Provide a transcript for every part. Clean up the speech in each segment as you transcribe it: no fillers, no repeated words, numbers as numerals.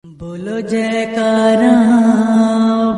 बोलो जयकारा,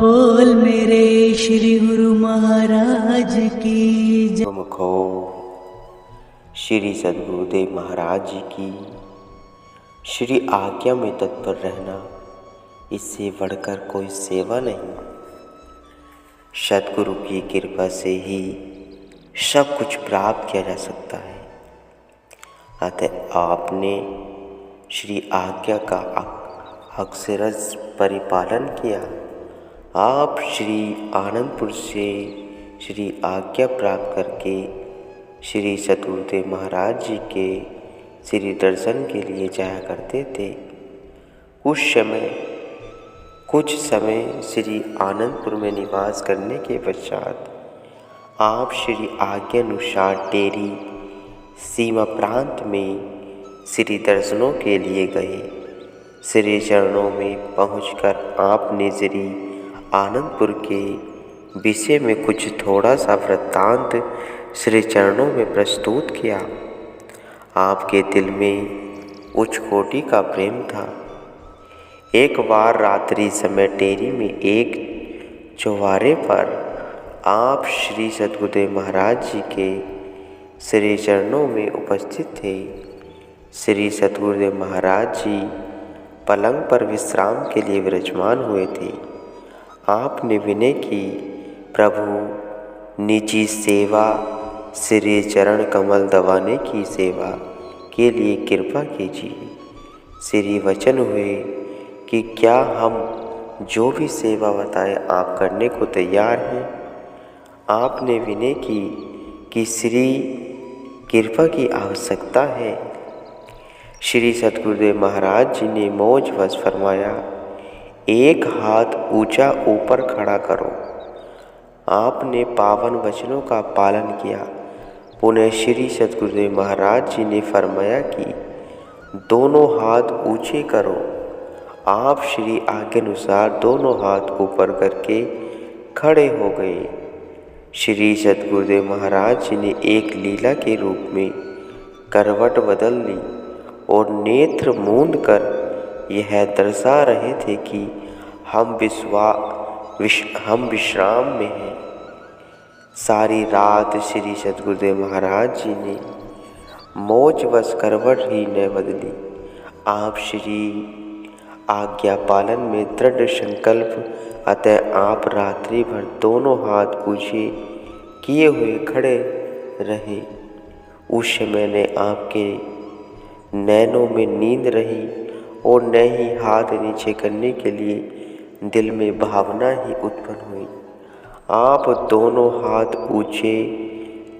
बोल मेरे श्री गुरु महाराज की जय। मुखो श्री सद्गुरुदेव महाराज जी की श्री आज्ञा में तत्पर रहना, इससे बढ़कर कोई सेवा नहीं। सद्गुरु की कृपा से ही सब कुछ प्राप्त किया जा सकता है। अतः आपने श्री आज्ञा का अक्षरश परिपालन किया। आप श्री आनंदपुर से श्री आज्ञा प्राप्त करके श्री सद्गुरुदेव महाराज जी के श्री दर्शन के लिए जाया करते थे। कुछ समय श्री आनंदपुर में निवास करने के पश्चात आप श्री आज्ञा अनुसार टेरी सीमा प्रांत में श्री दर्शनों के लिए गए। श्री चरणों में पहुंचकर आपने श्री आनंदपुर के विषय में कुछ थोड़ा सा वृत्तांत श्री चरणों में प्रस्तुत किया। आपके दिल में उच्च कोटि का प्रेम था। एक बार रात्रि समय टेरी में एक चौबारे पर आप श्री सद्गुरुदेव महाराज जी के श्री चरणों में उपस्थित थे। श्री सद्गुरुदेव महाराज जी पलंग पर विश्राम के लिए विराजमान हुए थे। आपने विनय की, प्रभु निजी सेवा श्री चरण कमल दबाने की सेवा के लिए कृपा कीजिए। श्री वचन हुए कि क्या हम जो भी सेवा बताएं आप करने को तैयार हैं। आपने विनय की कि श्री कृपा की आवश्यकता है। श्री सद्गुरुदेव महाराज जी ने मौजवश फरमाया, एक हाथ ऊंचा ऊपर खड़ा करो। आपने पावन वचनों का पालन किया। पुनः श्री सद्गुरुदेव महाराज जी ने फरमाया कि दोनों हाथ ऊंचे करो। आप श्री आज्ञा अनुसार दोनों हाथ ऊपर करके खड़े हो गए। श्री सद्गुरुदेव महाराज जी ने एक लीला के रूप में करवट बदल ली और नेत्र मूंद कर यह दर्शा रहे थे कि हम विश्राम में हैं। सारी रात श्री सद्गुरुदेव महाराज जी ने मौजवश करवट ही न बदली। आप श्री आज्ञा पालन में दृढ़ संकल्प, अतः आप रात्रि भर दोनों हाथ ऊंचे किए हुए खड़े रहे। उस समय ने आपके नैनों में नींद रही और न ही हाथ नीचे करने के लिए दिल में भावना ही उत्पन्न हुई। आप दोनों हाथ ऊंचे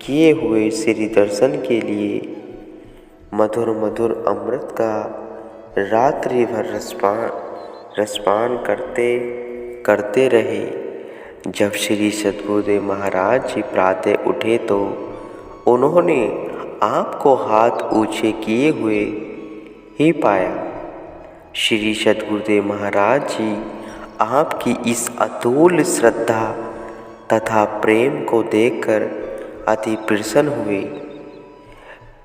किए हुए श्री दर्शन के लिए मधुर मधुर अमृत का रात्रि भर रसपान करते रहे। जब श्री सद्गुरुदेव महाराज जी प्रातः उठे तो उन्होंने आपको हाथ ऊंचे किए हुए ही पाया। श्री सद्गुरुदेव महाराज जी आपकी इस अतुल श्रद्धा तथा प्रेम को देखकर अति प्रसन्न हुए।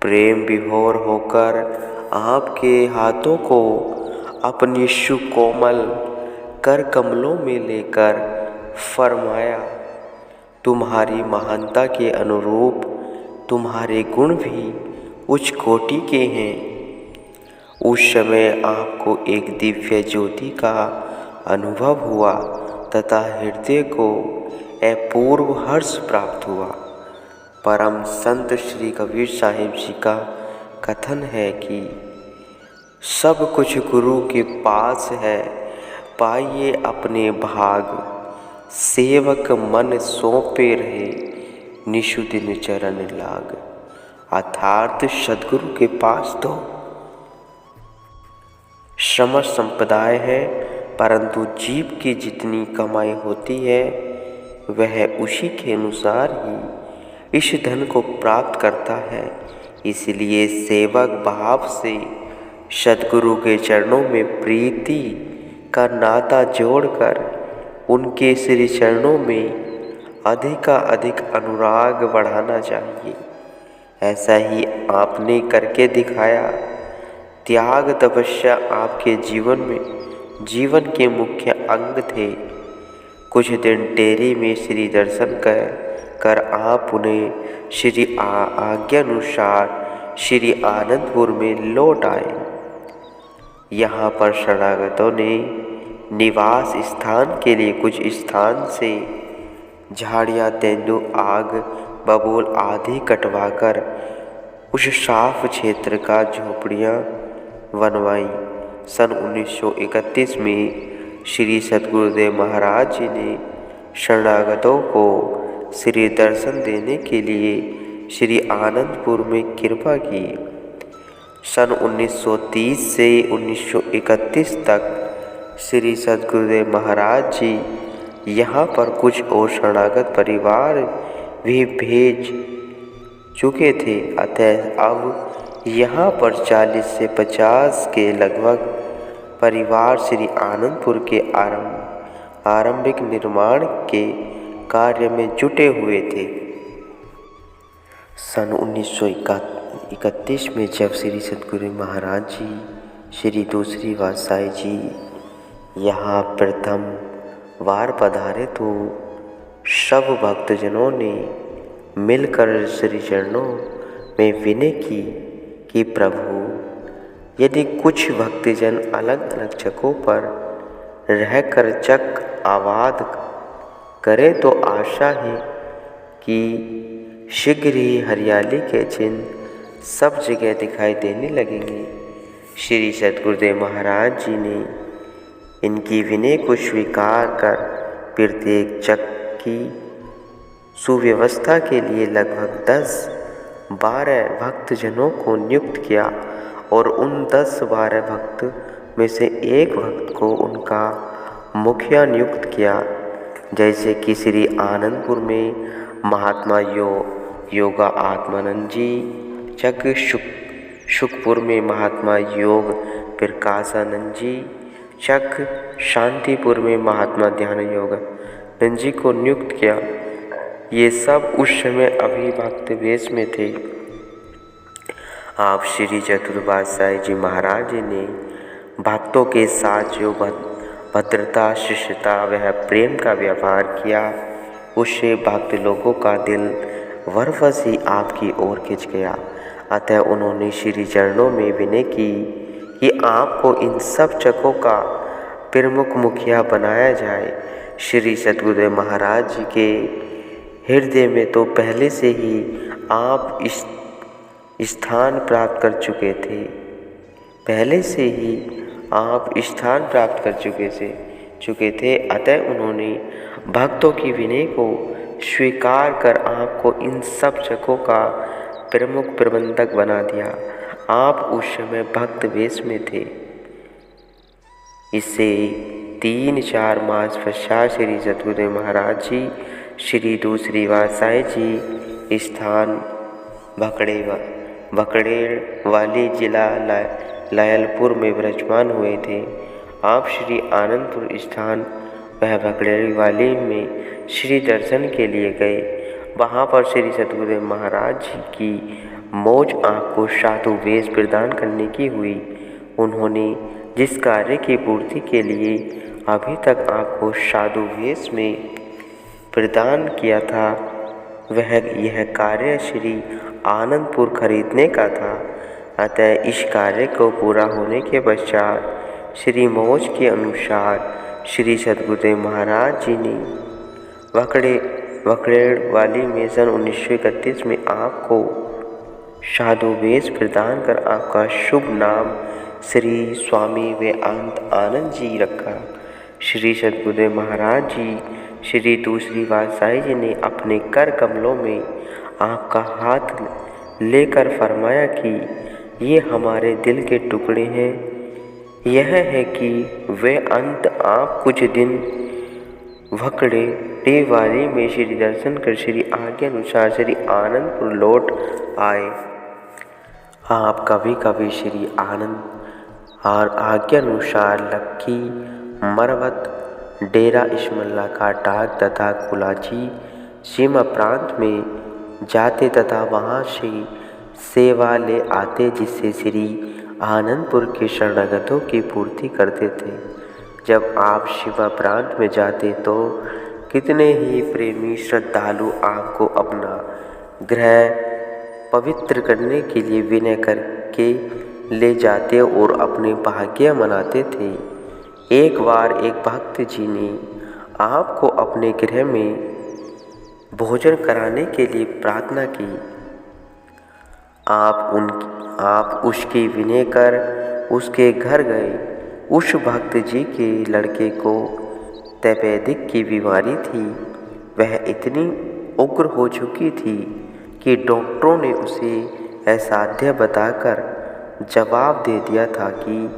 प्रेम विभोर होकर आपके हाथों को अपनी सुकोमल कर कमलों में लेकर फरमाया, तुम्हारी महानता के अनुरूप तुम्हारे गुण भी उच्च कोटि के हैं। उस समय आपको एक दिव्य ज्योति का अनुभव हुआ तथा हृदय को अपूर्व हर्ष प्राप्त हुआ। परम संत श्री कबीर साहिब जी का कथन है कि सब कुछ गुरु के पास है, पाइए अपने भाग। सेवक मन सौंपे रहे, निशु दिन चरण लाग। अर्थात सद्गुरु के पास तो श्रम संप्रदाय है, परंतु जीव की जितनी कमाई होती है वह उसी के अनुसार ही इस धन को प्राप्त करता है। इसलिए सेवक भाव से सद्गुरु के चरणों में प्रीति का नाता जोड़कर उनके श्री चरणों में अधिक अनुराग बढ़ाना चाहिए। ऐसा ही आपने करके दिखाया। त्याग तपस्या आपके जीवन में जीवन के मुख्य अंग थे। कुछ दिन टेरी में श्री दर्शन कर आप उन्हें श्री आज्ञानुसार श्री आनंदपुर में लौट आए। यहाँ पर शरणागतों ने निवास स्थान के लिए कुछ स्थान से झाड़ियाँ, तेंदु, आग, बबूल आदि कटवाकर उस साफ क्षेत्र का झोपड़ियाँ बनवाई। सन 1931 में श्री सद्गुरुदेव महाराज जी ने शरणागतों को श्री दर्शन देने के लिए श्री आनंदपुर में कृपा की। सन 1930 से 1931 तक श्री सद्गुरुदेव महाराज जी यहाँ पर कुछ और शरणागत परिवार भी भेज चुके थे। अतः अब यहाँ पर 40 से 50 के लगभग परिवार श्री आनंदपुर के आरंभिक निर्माण के कार्य में जुटे हुए थे। सन 1931 में जब श्री सद्गुरु महाराज जी श्री दूसरी वात्साई जी यहाँ प्रथम बार पधारे तो सब भक्तजनों ने मिलकर श्री चरणों में विनय की कि प्रभु, यदि कुछ भक्तजन अलग अलग जगहों पर रहकर चक आबाद करें तो आशा है कि शीघ्र ही हरियाली के चिन्ह सब जगह दिखाई देने लगेंगे। श्री सद्गुरुदेव महाराज जी ने इनकी विनय को स्वीकार कर प्रत्येक चक की सुव्यवस्था के लिए लगभग 10-12 भक्तजनों को नियुक्त किया और उन 10-12 भक्त में से एक भक्त को उनका मुखिया नियुक्त किया। जैसे कि श्री आनंदपुर में महात्मा योगा आत्मानंद जी, चक शुकपुर में महात्मा योग प्रकाशानंद जी, चक शांतिपुर में महात्मा ध्यान योगानंद जी को नियुक्त किया। ये सब उस समय अभी भक्त वेश में थे। आप श्री चतुर्बासाई जी महाराज जी ने भक्तों के साथ जो भद्रता, शिष्टता व प्रेम का व्यवहार किया, उससे भक्त लोगों का दिल वरवश ही आपकी ओर खिंच गया। अतः उन्होंने श्री चरणों में विनय की कि आपको इन सब जगहों का प्रमुख मुखिया बनाया जाए। श्री सद्गुरुदेव महाराज जी के हृदय में तो पहले से ही आप इस स्थान प्राप्त कर चुके थे। अतः उन्होंने भक्तों की विनय को स्वीकार कर आपको इन सब जगहों का प्रमुख प्रबंधक बना दिया। आप उस समय भक्त वेश में थे। इससे 3-4 मास पश्चात श्री सद्गुरुदेव महाराज जी श्री दूसरी वात्साई जी स्थान भकड़ेड़ वाली जिला लायलपुर में विराजमान हुए थे। आप श्री आनंदपुर स्थान वह भकड़ेड़ वाली में श्री दर्शन के लिए गए। वहाँ पर श्री सद्गुरुदेव महाराज जी की मौज आँख को साधु वेश प्रदान करने की हुई। उन्होंने जिस कार्य की पूर्ति के लिए अभी तक आपको साधु वेश में प्रदान किया था, वह यह कार्य श्री आनंदपुर खरीदने का था। अतः इस कार्य को पूरा होने के पश्चात श्री मौज के अनुसार श्री सद्गुरुदेव महाराज जी ने भकड़ेड़ वाली में सन 1931 में आपको साधु वेश प्रदान कर आपका शुभ नाम श्री स्वामी वेदांत आनंद जी रखा। श्री सद्गुरुदेव महाराज जी श्री दूसरी वात्साई जी ने अपने कर कमलों में आपका हाथ लेकर फरमाया कि ये हमारे दिल के टुकड़े हैं। यह है कि वे अंत आप कुछ दिन भकड़ेड़ वाली में श्री दर्शन कर श्री आज्ञा अनुसार श्री आनंदपुर लौट आए। आप कभी कभी श्री आनंद और आज्ञानुसार लक्की, मरवत, डेरा इस्मल्ला का डाक तथा कुलाची सीमा प्रांत में जाते तथा वहाँ से सेवा ले आते, जिससे श्री आनंदपुर के शरणागतों की पूर्ति करते थे। जब आप शिवा प्रांत में जाते तो कितने ही प्रेमी श्रद्धालु आपको अपना गृह पवित्र करने के लिए विनय करके ले जाते और अपने भाग्य मनाते थे। एक बार एक भक्त जी ने आपको अपने गृह में भोजन कराने के लिए प्रार्थना की। आप उसकी विनय कर उसके घर गए। उस भक्त जी के लड़के को तपेदिक की बीमारी थी। वह इतनी उग्र हो चुकी थी कि डॉक्टरों ने उसे असाध्य बताकर जवाब दे दिया था कि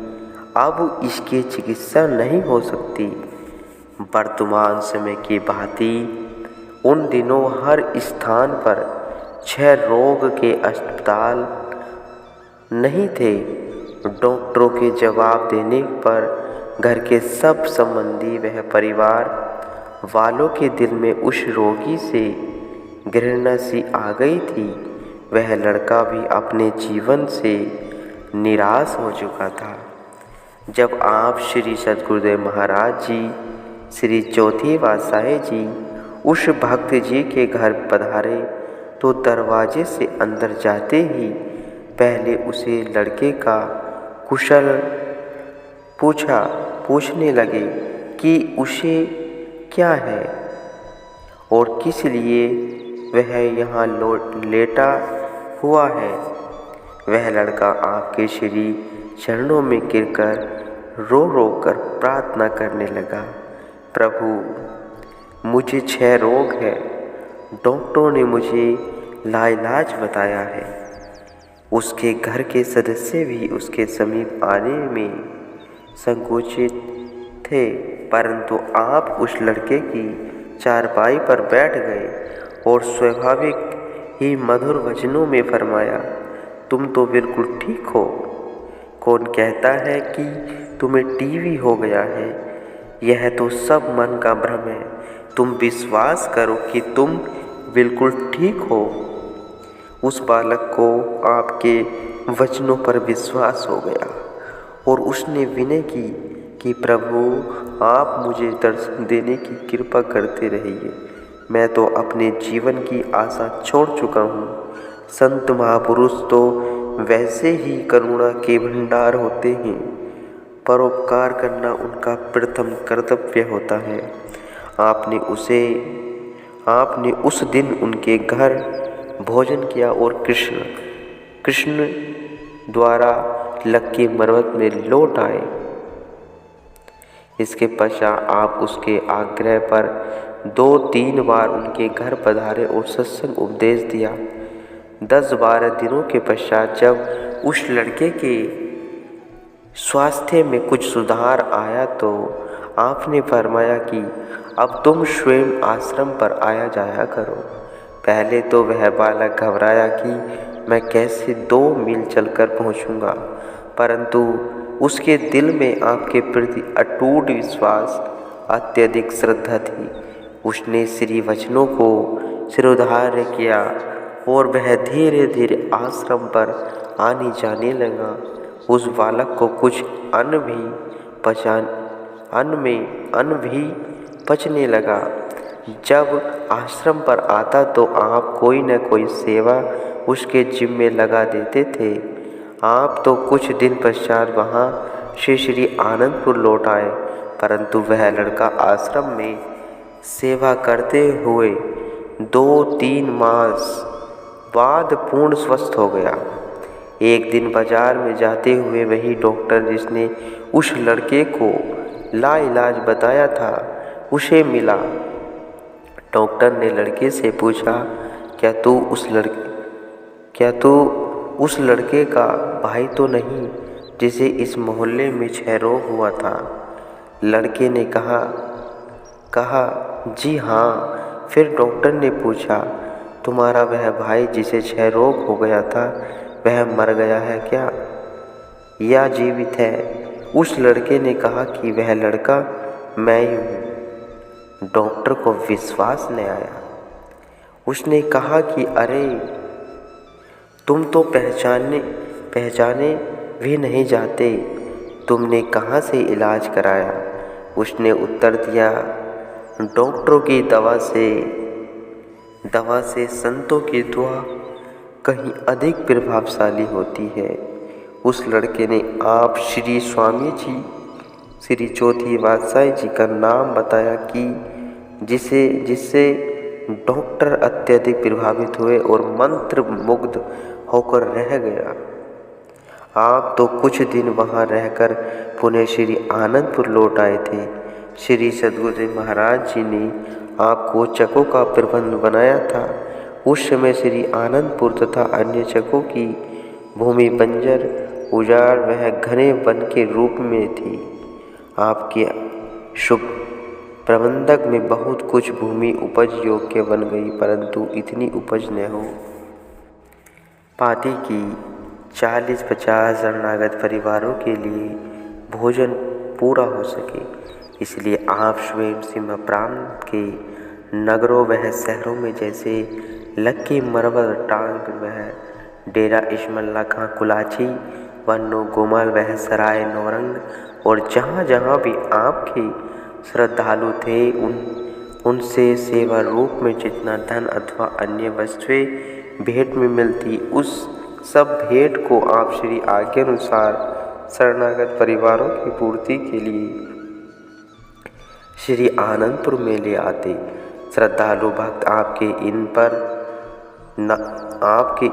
अब इसकी चिकित्सा नहीं हो सकती। वर्तमान समय की भांति उन दिनों हर स्थान पर 6 रोग के अस्पताल नहीं थे। डॉक्टरों के जवाब देने पर घर के सब संबंधी वह परिवार वालों के दिल में उस रोगी से घृणा सी आ गई थी। वह लड़का भी अपने जीवन से निराश हो चुका था। जब आप श्री सद्गुरुदेव महाराज जी, श्री चौथे पातशाही जी उस भक्त जी के घर पधारे तो दरवाजे से अंदर जाते ही पहले उसे लड़के का कुशल पूछने लगे कि उसे क्या है और किस लिए वह यहाँ लेटा हुआ है। वह लड़का आपके श्री चरणों में गिरकर रो रो कर प्रार्थना करने लगा, प्रभु मुझे 6 रोग है। डॉक्टरों ने मुझे लाइलाज बताया है। उसके घर के सदस्य भी उसके समीप आने में संकोचित थे, परंतु आप उस लड़के की चारपाई पर बैठ गए और स्वाभाविक ही मधुर वचनों में फरमाया, तुम तो बिल्कुल ठीक हो। कौन कहता है कि तुम्हें टीबी हो गया है? यह तो सब मन का भ्रम है। तुम विश्वास करो कि तुम बिल्कुल ठीक हो। उस बालक को आपके वचनों पर विश्वास हो गया और उसने विनय की कि प्रभु आप मुझे दर्शन देने की कृपा करते रहिए। मैं तो अपने जीवन की आशा छोड़ चुका हूँ। संत महापुरुष तो वैसे ही करुणा के भंडार होते हैं। परोपकार करना उनका प्रथम कर्तव्य होता है। आपने उस दिन उनके घर भोजन किया और कृष्ण द्वारा लक्की मरवत में लौट आए। इसके पश्चात आप उसके आग्रह पर 2-3 बार उनके घर पधारे और सत्संग उपदेश दिया। 10-12 दिनों के पश्चात जब उस लड़के के स्वास्थ्य में कुछ सुधार आया तो आपने फरमाया कि अब तुम स्वयं आश्रम पर आया जाया करो। पहले तो वह बालक घबराया कि मैं कैसे 2 मील चलकर पहुंचूंगा, परंतु उसके दिल में आपके प्रति अटूट विश्वास, अत्यधिक श्रद्धा थी। उसने श्री वचनों को शिरोधार्य किया और वह धीरे धीरे आश्रम पर आने जाने लगा। उस बालक को कुछ अन्न भी पचने लगा। जब आश्रम पर आता तो आप कोई न कोई सेवा उसके जिम्मे लगा देते थे। आप तो कुछ दिन पश्चात वहाँ से श्री आनंदपुर लौट आए, परंतु वह लड़का आश्रम में सेवा करते हुए 2-3 मास बाद पूर्ण स्वस्थ हो गया। एक दिन बाजार में जाते हुए वही डॉक्टर जिसने उस लड़के को लाइलाज बताया था उसे मिला। डॉक्टर ने लड़के से पूछा, क्या तू उस लड़के का भाई तो नहीं जिसे इस मोहल्ले में 6 रोग हुआ था? लड़के ने कहा जी हाँ। फिर डॉक्टर ने पूछा, तुम्हारा वह भाई जिसे 6 रोग हो गया था वह मर गया है क्या या जीवित है? उस लड़के ने कहा कि वह लड़का मैं ही हूँ। डॉक्टर को विश्वास नहीं आया। उसने कहा कि अरे तुम तो पहचाने भी नहीं जाते। तुमने कहाँ से इलाज कराया? उसने उत्तर दिया, डॉक्टरों की दवा से संतों की दुआ कहीं अधिक प्रभावशाली होती है। उस लड़के ने आप श्री स्वामी जी, श्री चौथी पातशाही जी का नाम बताया कि जिससे डॉक्टर अत्यधिक प्रभावित हुए और मंत्र मुग्ध होकर रह गया। आप तो कुछ दिन वहाँ रहकर पुणे श्री आनंदपुर लौट आए थे। श्री सद्गुरुदेव महाराज जी ने आपको चकों का प्रबंध बनाया था। उस समय श्री आनंदपुर तथा अन्य चकों की भूमि बंजर, उजाड़ वह घने वन के रूप में थी। आपके शुभ प्रबंधक में बहुत कुछ भूमि उपज योग्य बन गई, परंतु इतनी उपज न हो पाती कि 40-50 शरणागत परिवारों के लिए भोजन पूरा हो सके। इसलिए आप स्वयं सीमा प्रांत के नगरों वह शहरों में जैसे लक्की मरवर टांग वह डेरा इस्मल्ला खां कुलाची, वन्नो गोमाल वह सराय नौरंग और जहाँ जहाँ भी आपके श्रद्धालु थे उनसे सेवा रूप में जितना धन अथवा अन्य वस्तुएं भेंट में मिलती, उस सब भेंट को आप श्री आज्ञा अनुसार शरणागत परिवारों की पूर्ति के लिए श्री आनंदपुर में ले आते। श्रद्धालु भक्त आपके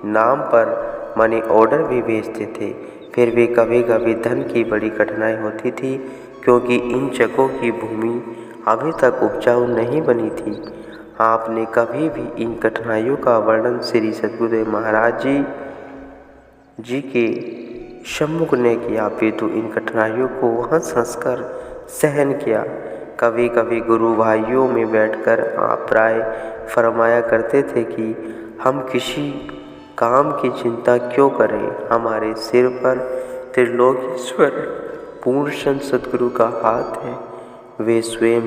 नाम पर मनी ऑर्डर भी भेजते थे। फिर भी कभी कभी धन की बड़ी कठिनाई होती थी, क्योंकि इन जगहों की भूमि अभी तक उपजाऊ नहीं बनी थी। आपने कभी भी इन कठिनाइयों का वर्णन श्री सद्गुरुदेव महाराज जी के सम्मुख ने किया, अपितु इन कठिनाइयों को हंस हंस कर सहन किया। कभी कभी गुरु भाइयों में बैठकर आप प्राय फरमाया करते थे कि हम किसी काम की चिंता क्यों करें, हमारे सिर पर त्रिलोकीश्वर पूर्ण सद्गुरु का हाथ है, वे स्वयं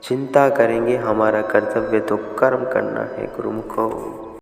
चिंता करेंगे, हमारा कर्तव्य तो कर्म करना है। गुरुमुखो।